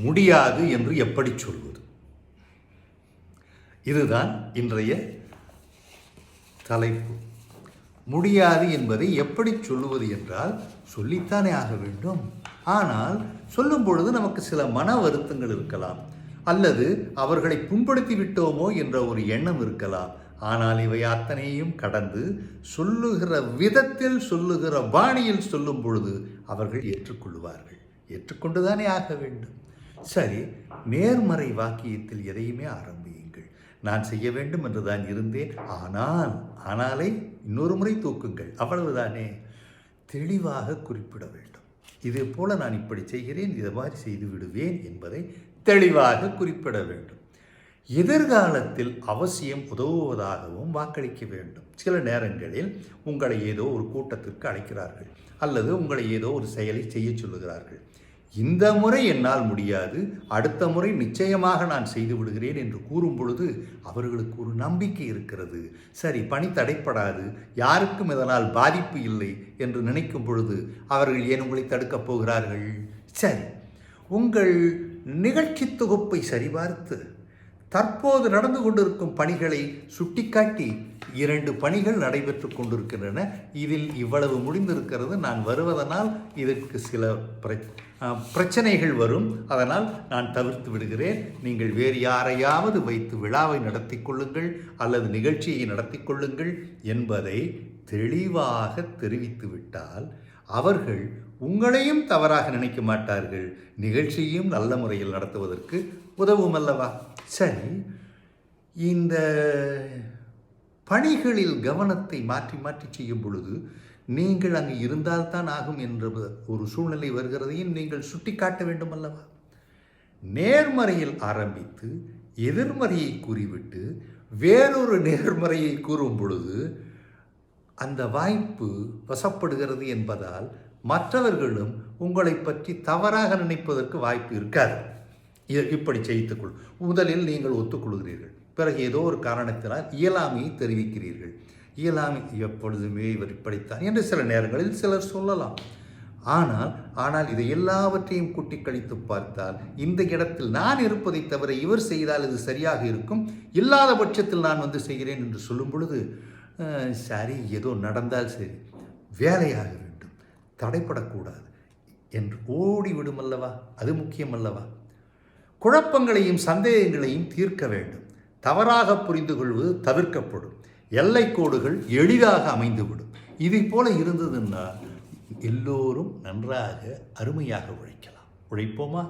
முடியாது என்று எப்படி சொல்வது? இதுதான் இன்றைய தலைப்பு. முடியாது என்பதை எப்படி சொல்லுவது என்றால் சொல்லித்தானே ஆக வேண்டும். ஆனால் சொல்லும் பொழுது நமக்கு சில மன வருத்தங்கள் இருக்கலாம், அல்லது அவர்களை புண்படுத்தி விட்டோமோ என்ற ஒரு எண்ணம் இருக்கலாம். ஆனால் இவை அத்தனையும் கடந்து சொல்லுகிற விதத்தில், சொல்லுகிற பாணியில் சொல்லும் பொழுது அவர்கள் ஏற்றுக்கொள்வார்கள். ஏற்றுக்கொண்டுதானே ஆக வேண்டும். சரி, நேர்மறை வாக்கியத்தில் எதையுமே ஆரம்பியுங்கள். நான் செய்ய வேண்டும் என்று தான் இருந்தேன், ஆனாலை இன்னொரு முறை தூக்குங்கள், அவ்வளவுதானே. தெளிவாக குறிப்பிட வேண்டும். இதே போல நான் இப்படி செய்கிறேன், இதை மாதிரி செய்து விடுவேன் என்பதை தெளிவாக குறிப்பிட வேண்டும். எதிர்காலத்தில் அவசியம் உதவுவதாகவும் வாக்களிக்க வேண்டும். சில நேரங்களில் உங்களை ஏதோ ஒரு கூட்டத்திற்கு அழைக்கிறார்கள், அல்லது உங்களை ஏதோ ஒரு செயலை செய்ய சொல்லுகிறார்கள். இந்த முறை என்னால் முடியாது, அடுத்த முறை நிச்சயமாக நான் செய்து விடுகிறேன் என்று கூறும் பொழுது அவர்களுக்கு ஒரு நம்பிக்கை இருக்கிறது. சரி, பணி தடைப்படாது, யாருக்கும் இதனால் பாதிப்பு இல்லை என்று நினைக்கும் பொழுது அவர்கள் ஏன் உங்களை தடுக்கப் போகிறார்கள்? சரி, உங்கள் நிகழ்ச்சி தொகுப்பை சரிபார்த்து தற்போது நடந்து கொண்டிருக்கும் பணிகளை சுட்டிக்காட்டி 2 பணிகள் நடைபெற்று கொண்டிருக்கின்றன, இதில் இவ்வளவு முடிந்திருக்கிறது, நான் வருவதனால் இதற்கு சில பிரச்சனைகள் வரும், அதனால் நான் தவிர்த்து விடுகிறேன், நீங்கள் வேறு யாரையாவது வைத்து விழாவை நடத்தி கொள்ளுங்கள் அல்லது நிகழ்ச்சியை நடத்தி கொள்ளுங்கள் என்பதை தெளிவாக தெரிவித்து விட்டால் அவர்கள் உங்களையும் தவறாக நினைக்க மாட்டார்கள், நிகழ்ச்சியையும் நல்ல முறையில் நடத்துவதற்கு உதவும் அல்லவா? சரி, இந்த பணிகளில் கவனத்தை மாற்றி மாற்றி செய்யும் பொழுது நீங்கள் அங்கு இருந்தால்தான் ஆகும் என்ற ஒரு சூழ்நிலை வருகிறதையும் நீங்கள் சுட்டி காட்ட வேண்டும் அல்லவா? நேர்மறையில் ஆரம்பித்து எதிர்மறையை கூறிவிட்டு வேறொரு நேர்மறையை கூறும் பொழுது அந்த வாய்ப்பு வசப்படுகிறது என்பதால் மற்றவர்களும் உங்களை பற்றி தவறாக நினைப்பதற்கு வாய்ப்பு இருக்காது. இப்படி செய்துக்கொள். முதலில் நீங்கள் ஒத்துக்கொள்கிறீர்கள், பிறகு ஏதோ ஒரு காரணத்தினால் இயலாமையை தெரிவிக்கிறீர்கள். இயலாமை எப்பொழுதுமே இவர் இப்படித்தான் என்று சில நேரங்களில் சிலர் சொல்லலாம். ஆனால் இதை எல்லாவற்றையும் கூட்டி கழித்து பார்த்தால் இந்த இடத்தில் நான் இருப்பதை தவிர இவர் செய்தால் இது சரியாக இருக்கும், இல்லாத பட்சத்தில் நான் வந்து செய்கிறேன் என்று சொல்லும் பொழுது சரி, ஏதோ நடந்தால் சரி, வேலையாக வேண்டும், தடைப்படக்கூடாது என்று ஓடிவிடும் அல்லவா? அது முக்கியம் அல்லவா? குழப்பங்களையும் சந்தேகங்களையும் தீர்க்க வேண்டும். தவறாக புரிந்து கொள்வது தவிர்க்கப்படும். எல்லைக்கோடுகள் எளிதாக அமைந்துவிடும். இதை போல இருந்ததுன்னா எல்லோரும் நன்றாக அருமையாக உழைக்கலாம். உழைப்போமா?